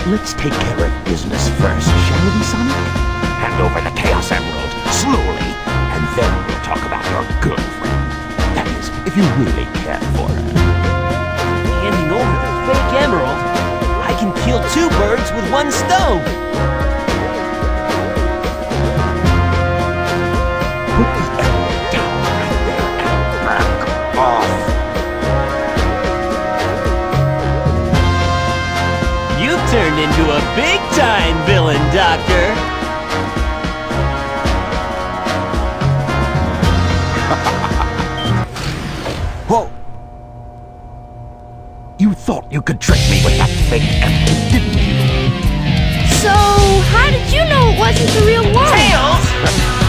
let's take care of business first, shall we, Sonic? Hand over the Chaos Emerald, slowly, and then we'll talk about your girlfriend. That is, if you really care for her. Handing over the fake emerald? I can kill two birds with one stone! Put the emerald down right there and back off. You've turned into a big-time villain, Doctor! Whoa! You thought you could trick me with that fake emerald, didn't you? So, how did you know it wasn't the real one? Tails!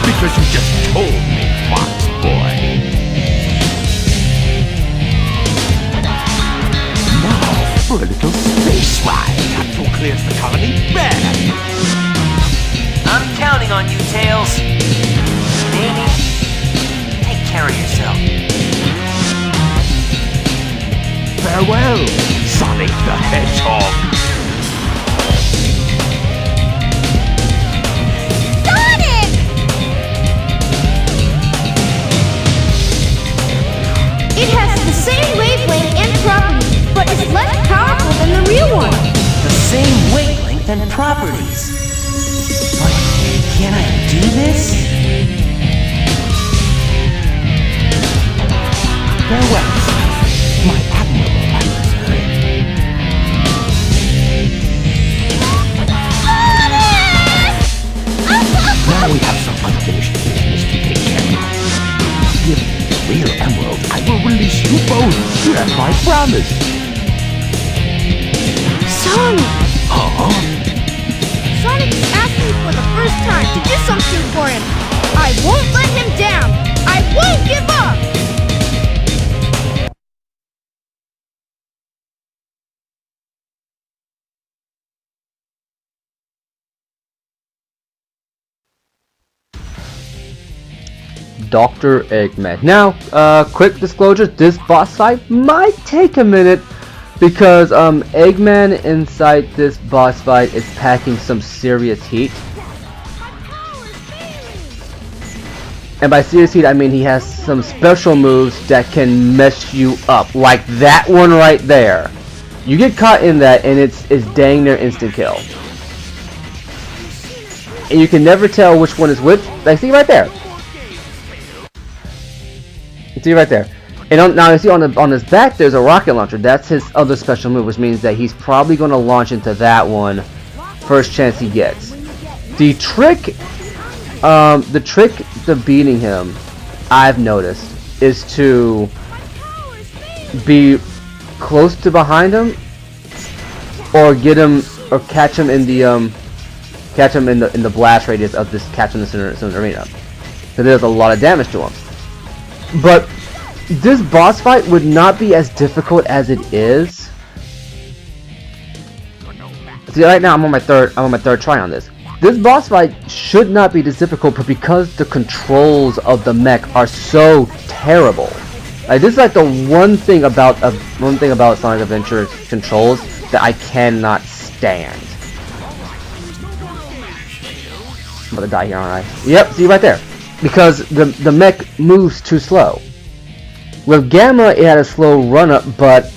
Because you just told me, Fox Boy. Now for a little space ride. Capsule clears the colony back. I'm counting on you, Tails. Amy, take care of yourself. Farewell, Sonic the Hedgehog. Sonic! It has the same wavelength and properties, but is less powerful than the real one. The same wavelength and properties. But can I do this? Farewell, my admirable adversary. Now we have some unfinished business to take care of. Give me the real emerald, I will release you both. That's my promise. Sonic! Huh? Sonic is asking for the first time to do something for him. I won't let him down. I won't give up. Dr. Eggman. Now, quick disclosure, this boss fight might take a minute because Eggman inside this boss fight is packing some serious heat. And by serious heat, I mean he has some special moves that can mess you up, like that one right there. You get caught in that and it's dang near instant kill. And you can never tell which one is which. Like, see right there. See right there, and now you see on his back there's a rocket launcher. That's his other special move, which means that he's probably going to launch into that one first chance he gets. The trick to beating him, I've noticed, is to be close to behind him, or get him, or catch him in the blast radius of this, catch him in the center arena. So there's a lot of damage to him. But this boss fight would not be as difficult as it is. See, right now I'm on my third try on this. This boss fight should not be this difficult, but because the controls of the mech are so terrible, like this is like the one thing about Sonic Adventure's controls that I cannot stand. I'm about to die here, aren't I? Yep, see right there. Because the mech moves too slow. With Gamma, it had a slow run-up, but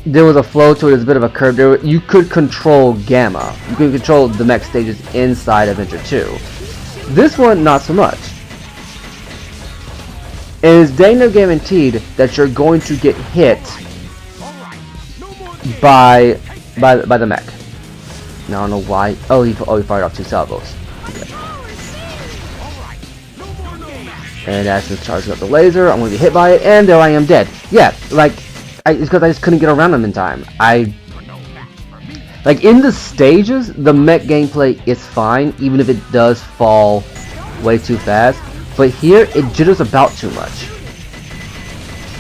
there was a flow to it, there's a bit of a curve there. You could control Gamma. You could control the mech stages inside Adventure 2. This one, not so much. It is dang near guaranteed that you're going to get hit by the mech. Now I don't know why. Oh, he fired off 2 salvos. Okay. And as it charges up the laser, I'm going to get hit by it, and there I am dead. Yeah, like, it's because I just couldn't get around them in time. Like, in the stages, the mech gameplay is fine, even if it does fall way too fast. But here, it jitters about too much.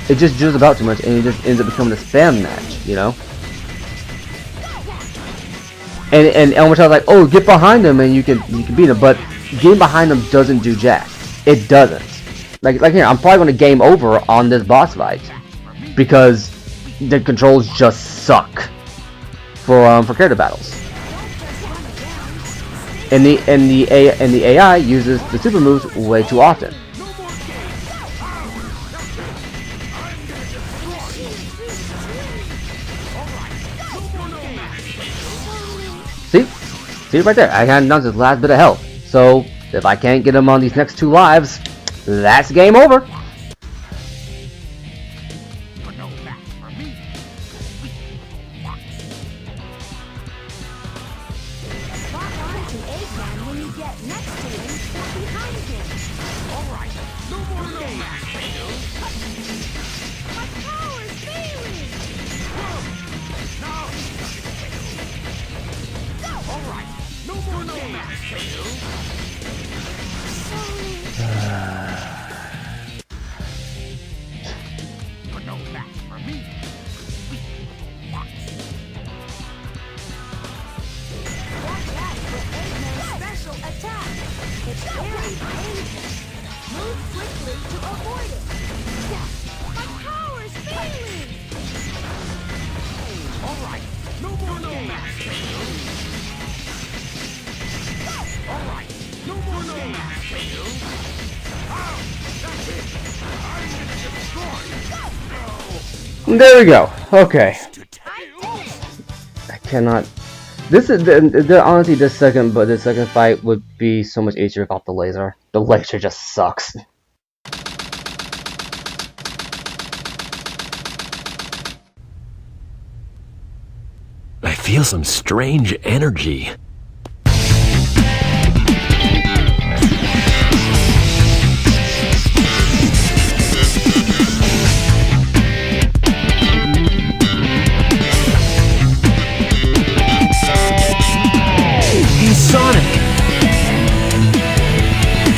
It just jitters about too much, and it just ends up becoming a spam match, you know? And almost I was like, oh, get behind them and you can beat them, but getting behind them doesn't do jack. It doesn't. Like here, I'm probably gonna game over on this boss fight because the controls just suck for character battles. and the AI uses the super moves way too often. See right there, I had announced his last bit of health. So if I can't get him on these next 2 lives, that's game over. Lock on to Eggman when you get next to him or behind him. Alright, no more nomads. My power's failing! Alright, no more nomads. You're no match for me. Watch out for Eggman's special attack. It's very dangerous. Move quickly to avoid it. My power's failing! Alright, no more nomads. Alright, no more nomads. There we go. Okay. I cannot. This is honestly this second fight would be so much easier without the laser. The laser just sucks. I feel some strange energy. Sonic!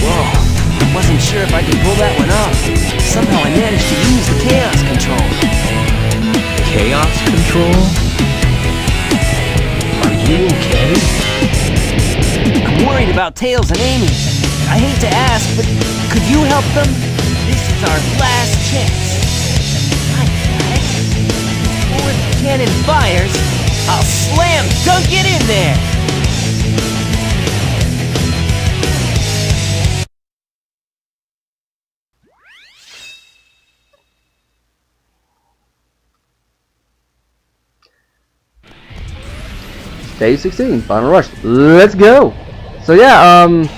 Whoa, I wasn't sure if I could pull that one off. Somehow I managed to use the Chaos Control. Chaos control? Are you okay? I'm worried about Tails and Amy. I hate to ask, but could you help them? This is our last chance. I got it. Before the cannon fires, I'll slam dunk it in there! Stage 16, Final Rush. Let's go! So yeah, one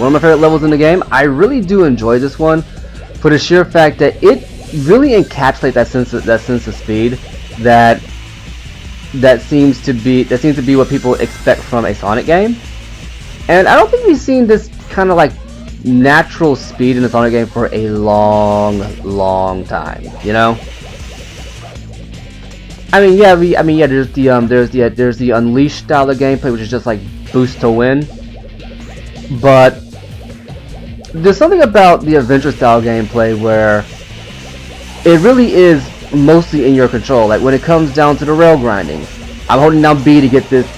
of my favorite levels in the game. I really do enjoy this one for the sheer fact that it really encapsulates that sense of speed that seems to be what people expect from a Sonic game. And I don't think we've seen this kind of like natural speed in a Sonic game for a long time, you know? There's the Unleashed style of gameplay, which is just like boost to win. But there's something about the adventure style gameplay where it really is mostly in your control. Like when it comes down to the rail grinding, I'm holding down B to get this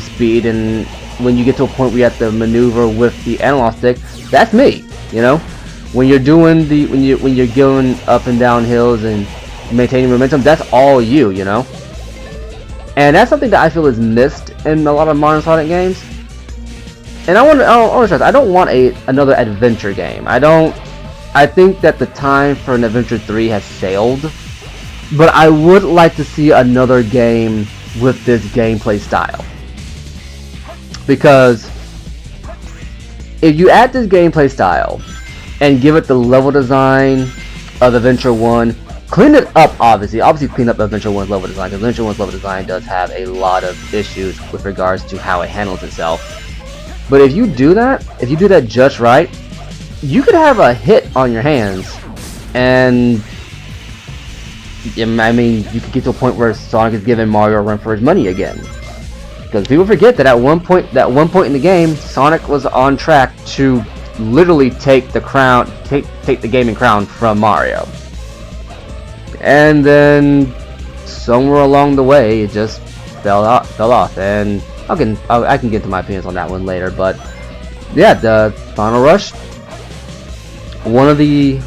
speed, and when you get to a point where you have to maneuver with the analog stick, that's me. You know, when you're doing when you're going up and down hills and maintaining momentum, that's all you know. And that's something that I feel is missed in a lot of modern Sonic games. And I want to stress, I don't want another adventure game. I think that the time for an Adventure 3 has sailed. But I would like to see another game with this gameplay style. Because if you add this gameplay style and give it the level design of Adventure 1, clean it up, obviously clean up Adventure 1's level design, because Adventure 1's level design does have a lot of issues with regards to how it handles itself. But if you do that just right, you could have a hit on your hands, and I mean, you could get to a point where Sonic is giving Mario a run for his money again. Because people forget that at one point in the game, Sonic was on track to literally take the gaming crown from Mario. And then somewhere along the way, it just fell off. And I can get to my opinions on that one later. But yeah, the Final Rush, one of the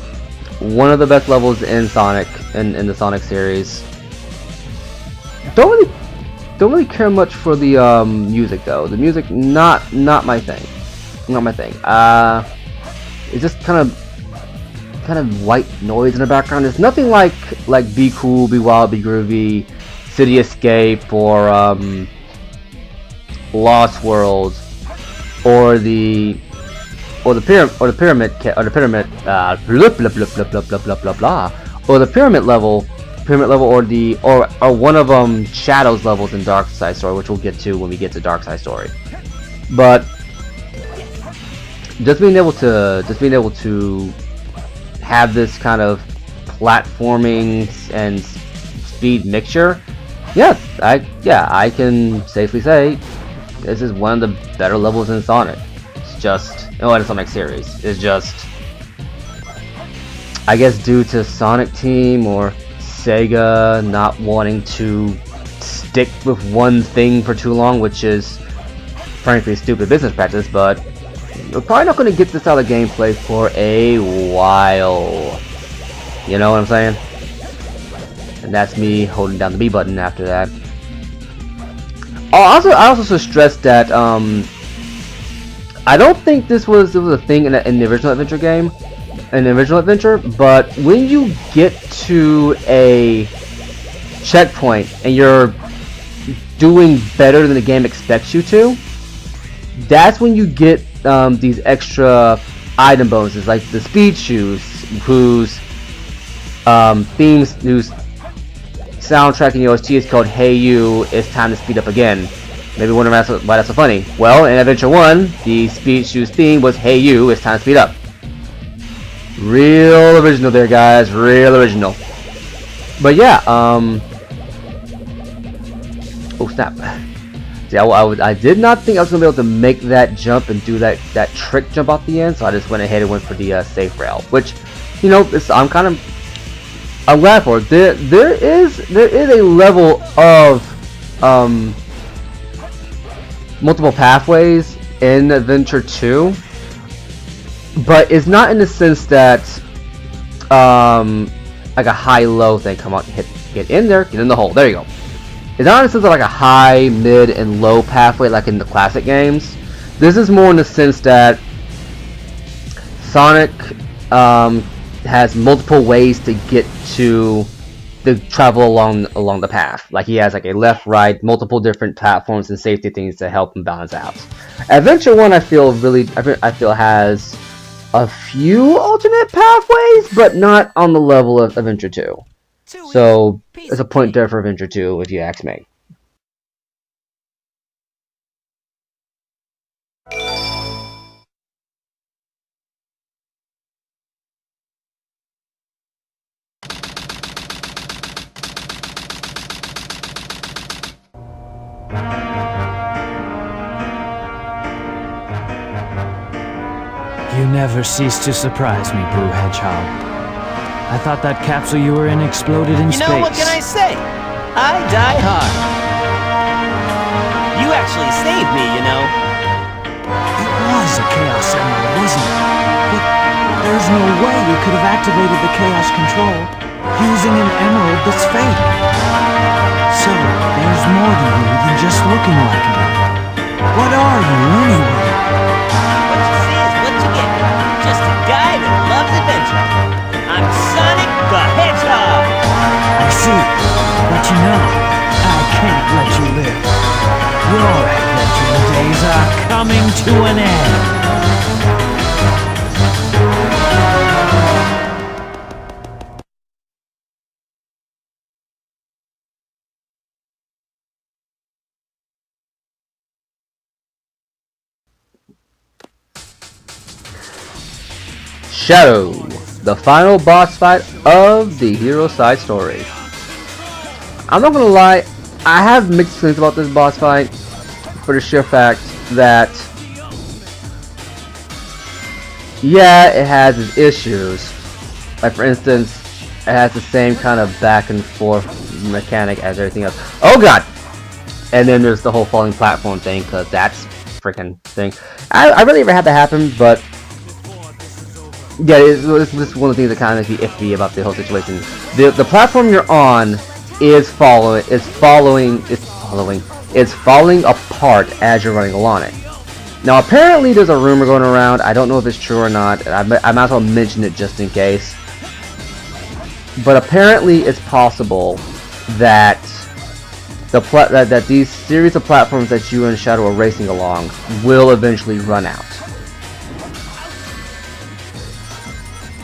best levels in Sonic in the Sonic series. Don't really don't really care much for the music though. The music not my thing. Not my thing. It's just kind of white noise in the background. It's nothing like Be Cool, Be Wild, Be Groovy, City Escape, or Lost Worlds, or the pyramid level, or one of Shadow's levels in Dark Side Story, which we'll get to when we get to Dark Side Story. But just being able to have this kind of platforming and speed mixture, yes, I can safely say this is one of the better levels in Sonic. It's just, in Sonic series. It's just, I guess, due to Sonic Team or Sega not wanting to stick with one thing for too long, which is frankly a stupid business practice, but we're probably not going to get this out of gameplay for a while. You know what I'm saying? And that's me holding down the B button after that. I also should stress that I don't think this was a thing in the original Adventure game, but when you get to a checkpoint and you're doing better than the game expects you to, that's when you get these extra item bonuses, like the speed shoes, whose soundtrack in the OST is called "Hey You, It's Time to Speed Up Again." Maybe wondering why that's so funny. Well, in Adventure 1, the Speed Shoes theme was "Hey You, It's Time to Speed Up." Real original there, guys. Real original. But yeah, oh snap. See, I did not think I was going to be able to make that jump and do that trick jump off the end, so I just went ahead and went for the safe rail, which, you know, I'm glad for it. There is a level of multiple pathways in Adventure 2, but it's not in the sense that like a high-low thing. Come on, get in there, get in the hole. There you go. It's not in the sense of like a high, mid, and low pathway like in the classic games. This is more in the sense that Sonic has multiple ways to get to travel along the path. Like he has like a left, right, multiple different platforms and safety things to help him balance out. Adventure 1 I feel has a few alternate pathways, but not on the level of Adventure 2. So there's a point there for Adventure 2 if you ask me. You never cease to surprise me, Blue Hedgehog. I thought that capsule you were in exploded in space. You know, what can I say? I die hard. You actually saved me, you know. It was a Chaos Emerald, wasn't it? But there's no way you could have activated the Chaos Control using an emerald that's fake. So, there's more to you than just looking like me. What are you, anyway? What you see is what you get. Just a guy that loves adventure. I'm Sonic the Hedgehog. I see, but you know, I can't let you live. Your adventuring days are coming to an end. Shadow, the final boss fight of the Hero Side Story. I'm not gonna lie, I have mixed feelings about this boss fight for the sheer fact that, yeah, it has its issues. Like for instance, it has the same kind of back and forth mechanic as everything else. Oh god! And then there's the whole falling platform thing, because that's freaking thing. I really never had that happen, but yeah, it's just one of the things that kind of makes me iffy about the whole situation. The platform you're on is following. Hold following, is falling apart as you're running along it. Now apparently there's a rumor going around, I don't know if it's true or not, I might as well mention it just in case. But apparently it's possible that that these series of platforms that you and Shadow are racing along will eventually run out.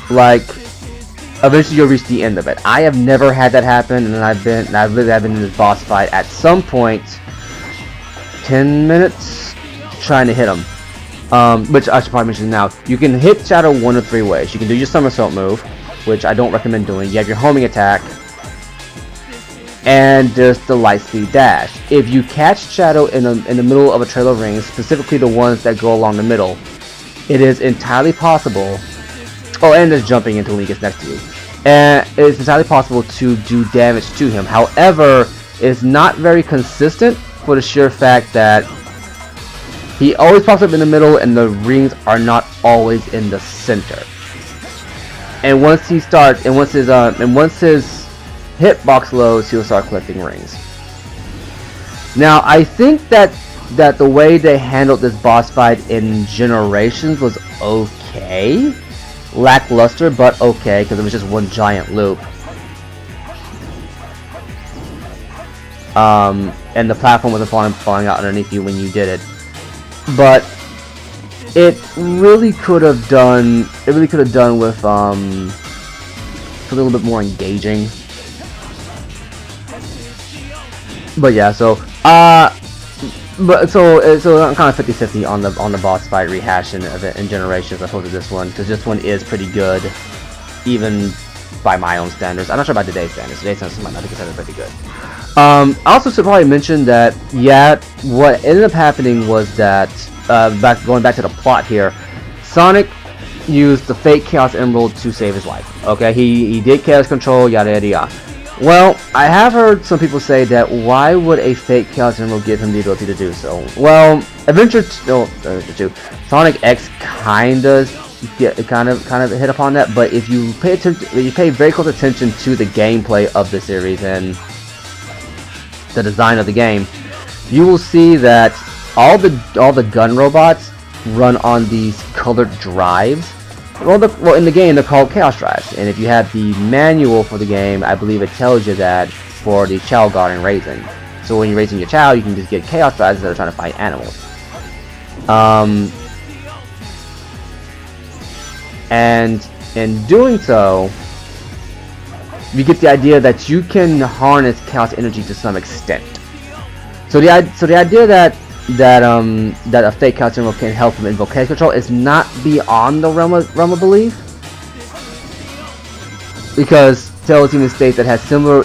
Like, eventually you'll reach the end of it. I have never had that happen, and I've been in this boss fight at some point 10 minutes trying to hit him. Which I should probably mention now. You can hit Shadow one of 3 ways. You can do your somersault move, which I don't recommend doing. You have your homing attack, and there's the light speed dash. If you catch Shadow in the middle of a trail of rings, specifically the ones that go along the middle, it is entirely possible. Oh, and there's jumping into when he gets next to you. And it's entirely possible to do damage to him. However, it's not very consistent for the sheer fact that he always pops up in the middle and the rings are not always in the center. And once he starts, and once his hitbox loads, he'll start collecting rings. Now, I think that the way they handled this boss fight in Generations was okay. Lackluster, but okay, because it was just one giant loop. And the platform wasn't falling out underneath you when you did it. But it really could have done. It really could have done with a little bit more engaging. But yeah, so so I'm kind of 50-50 on the boss fight rehashing of it in Generations as opposed to this one, because this one is pretty good, even by my own standards. I'm not sure about today's standards. Today's standards might not be considered pretty good. I also should probably mention that, yeah, what ended up happening was that, going back to the plot here, Sonic used the fake Chaos Emerald to save his life. Okay, he did Chaos Control, yada yada yada. Well, I have heard some people say that why would a fake Chaos Emerald give him the ability to do so? Well, Adventure 2, Sonic X kind of hit upon that, but if you pay very close attention to the gameplay of the series and the design of the game, you will see that all the gun robots run on these colored drives. Well, in the game they're called Chaos Drives, and if you have the manual for the game, I believe it tells you that for the Chow Garden raising. So when you're raising your Chow, you can just get Chaos Drives instead of trying to fight animals. And in doing so, you get the idea that you can harness Chaos energy to some extent. So the idea that a fake Chaos Emerald can help him invoke Chaos Control is not beyond the realm of belief, because Tails even states that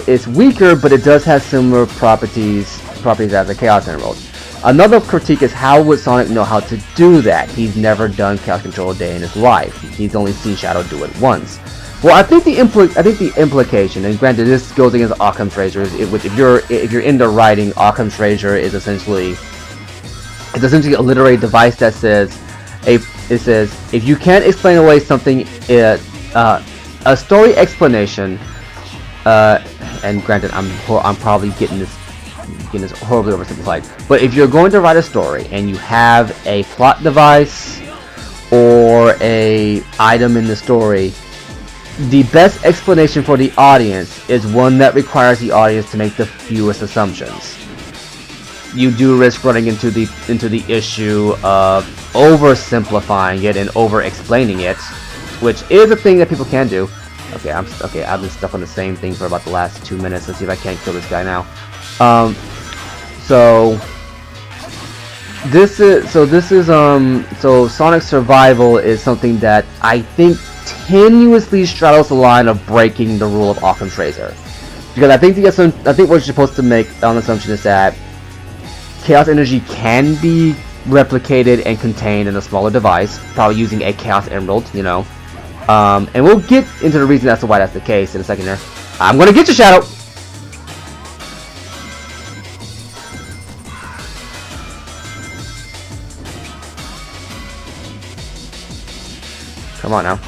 it's weaker, but it does have similar properties as a Chaos Emerald. Another critique is, how would Sonic know how to do that? He's never done Chaos Control a day in his life. He's only seen Shadow do it once. Well, I think the implication, and granted this goes against Occam's razor, if you're into writing, Occam's razor is essentially a literary device that says, if you can't explain away something, a story explanation, and granted I'm probably getting this horribly oversimplified, but if you're going to write a story and you have a plot device or a item in the story, the best explanation for the audience is one that requires the audience to make the fewest assumptions. You do risk running into the issue of oversimplifying it and over-explaining it, which is a thing that people can do. Okay, I've been stuck on the same thing for about the last 2 minutes. Let's see if I can't kill this guy now. So Sonic's survival is something that I think tenuously straddles the line of breaking the rule of Occam's razor, because I think what you're supposed to make on the assumption is that Chaos energy can be replicated and contained in a smaller device, probably using a Chaos Emerald, you know. And we'll get into the reason as to why that's the case in a second here. I'm gonna get you, Shadow! Come on now.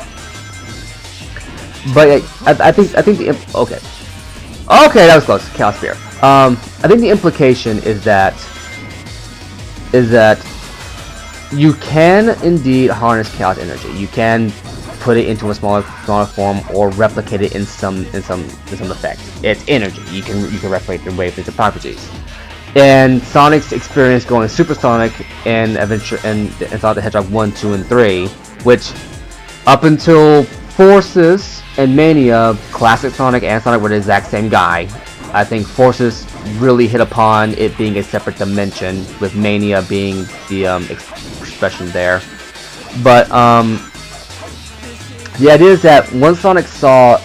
But I think the okay, that was close. Chaos Spear. I think the implication is that you can indeed harness chaos energy. You can put it into a smaller form or replicate it in some effect. It's energy. You can replicate the wave into properties. And Sonic's experience going supersonic in Adventure and Sonic the Hedgehog 1, 2, and 3, which up until Forces and Mania, classic Sonic and Sonic were the exact same guy. I think Forces really hit upon it being a separate dimension, with Mania being the expression there. But the idea is that once Sonic saw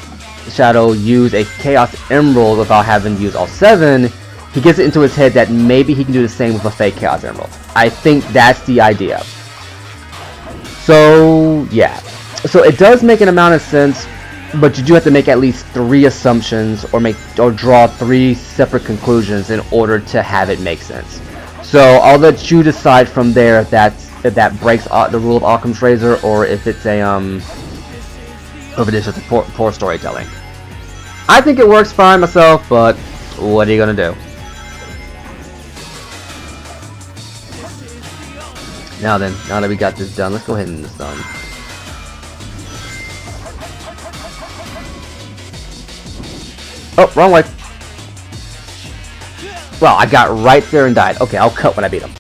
Shadow use a Chaos Emerald without having used all 7, he gets it into his head that maybe he can do the same with a fake Chaos Emerald. I think that's the idea. So, yeah. So it does make an amount of sense, but you do have to make at least 3 assumptions or draw 3 separate conclusions in order to have it make sense. So I'll let you decide from there if that breaks the rule of Occam's razor, or if it's just poor storytelling. I think it works fine myself, but what are you gonna do? Now that we got this done, let's go ahead and get this done. Oh, wrong way. Well, I got right there and died. Okay, I'll cut when I beat him.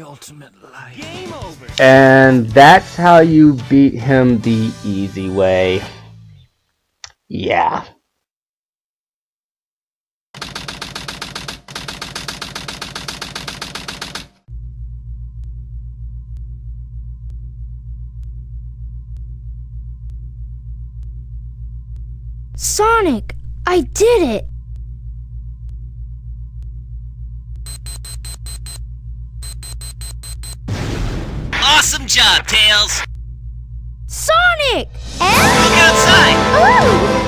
Ultimate life. Game over. And that's how you beat him the easy way. Yeah. Sonic, I did it! Awesome job, Tails! Sonic! Look outside! Ooh!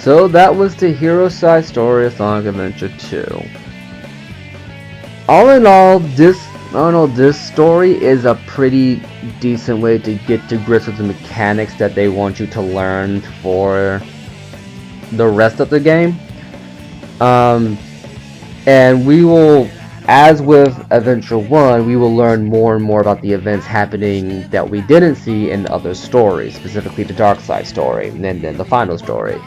So that was the hero side story of Sonic Adventure 2. All in all, this story is a pretty decent way to get to grips with the mechanics that they want you to learn for the rest of the game. And we will as with Adventure 1, we will learn more and more about the events happening that we didn't see in other stories, specifically the Dark Side story, and then the final story.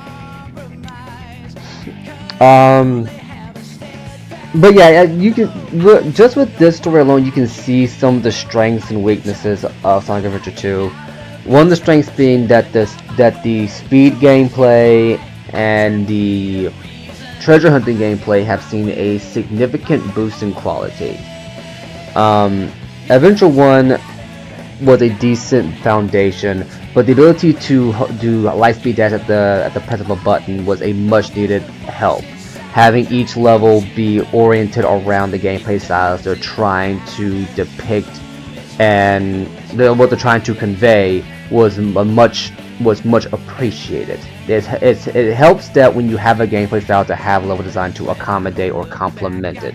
But yeah, you can look, just with this story alone, you can see some of the strengths and weaknesses of Sonic Adventure 2. One of the strengths being that the speed gameplay and the treasure hunting gameplay have seen a significant boost in quality. Adventure 1 was a decent foundation, but the ability to do lightspeed dash at the press of a button was a much needed help. Having each level be oriented around the gameplay styles they're trying to depict and what they're trying to convey was much appreciated. It helps that when you have a gameplay style to have level design to accommodate or complement it.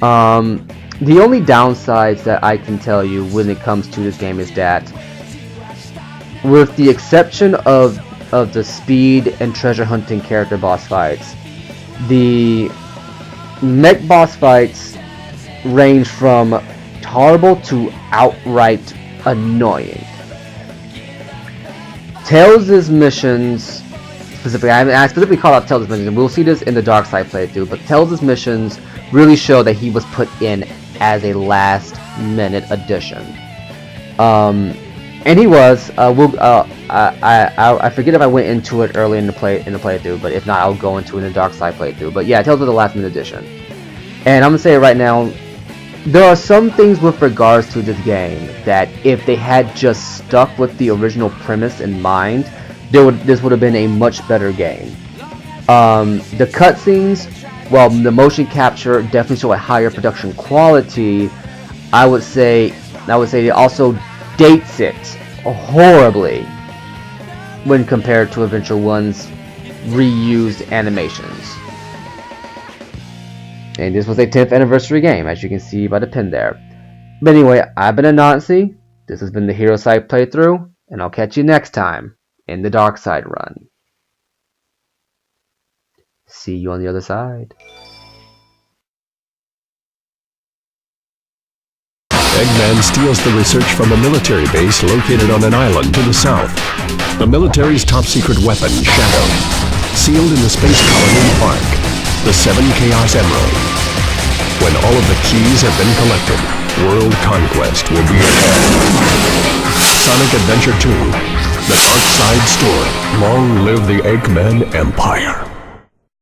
The only downsides that I can tell you when it comes to this game is that, with the exception of the speed and treasure hunting character boss fights, the mech boss fights range from tolerable to outright annoying. Tails' missions, specifically, I specifically call out Tails' missions, and we'll see this in the Dark Side playthrough, but Tails' missions really show that he was put in as a last-minute addition. And he was. I forget if I went into it early in the playthrough, but if not, I'll go into it in the Dark Side playthrough. But yeah, Tails was a last-minute addition. And I'm gonna say it right now, there are some things with regards to this game that if they had just stuck with the original premise in mind, this would have been a much better game. The cutscenes, well, the motion capture definitely show a higher production quality. I would say it also dates it horribly when compared to Adventure 1's reused animations. And this was a 10th anniversary game, as you can see by the pin there. But anyway, I've been Anansi, this has been the Hero Side playthrough, and I'll catch you next time in the Dark Side run. See you on the other side. Eggman steals the research from a military base located on an island to the south. The military's top-secret weapon, Shadow, sealed in the space colony Ark, the 7 Chaos Emerald. When all of the keys have been collected, world conquest will be ahead. Sonic Adventure 2, The Dark Side Story. Long live the Eggman Empire.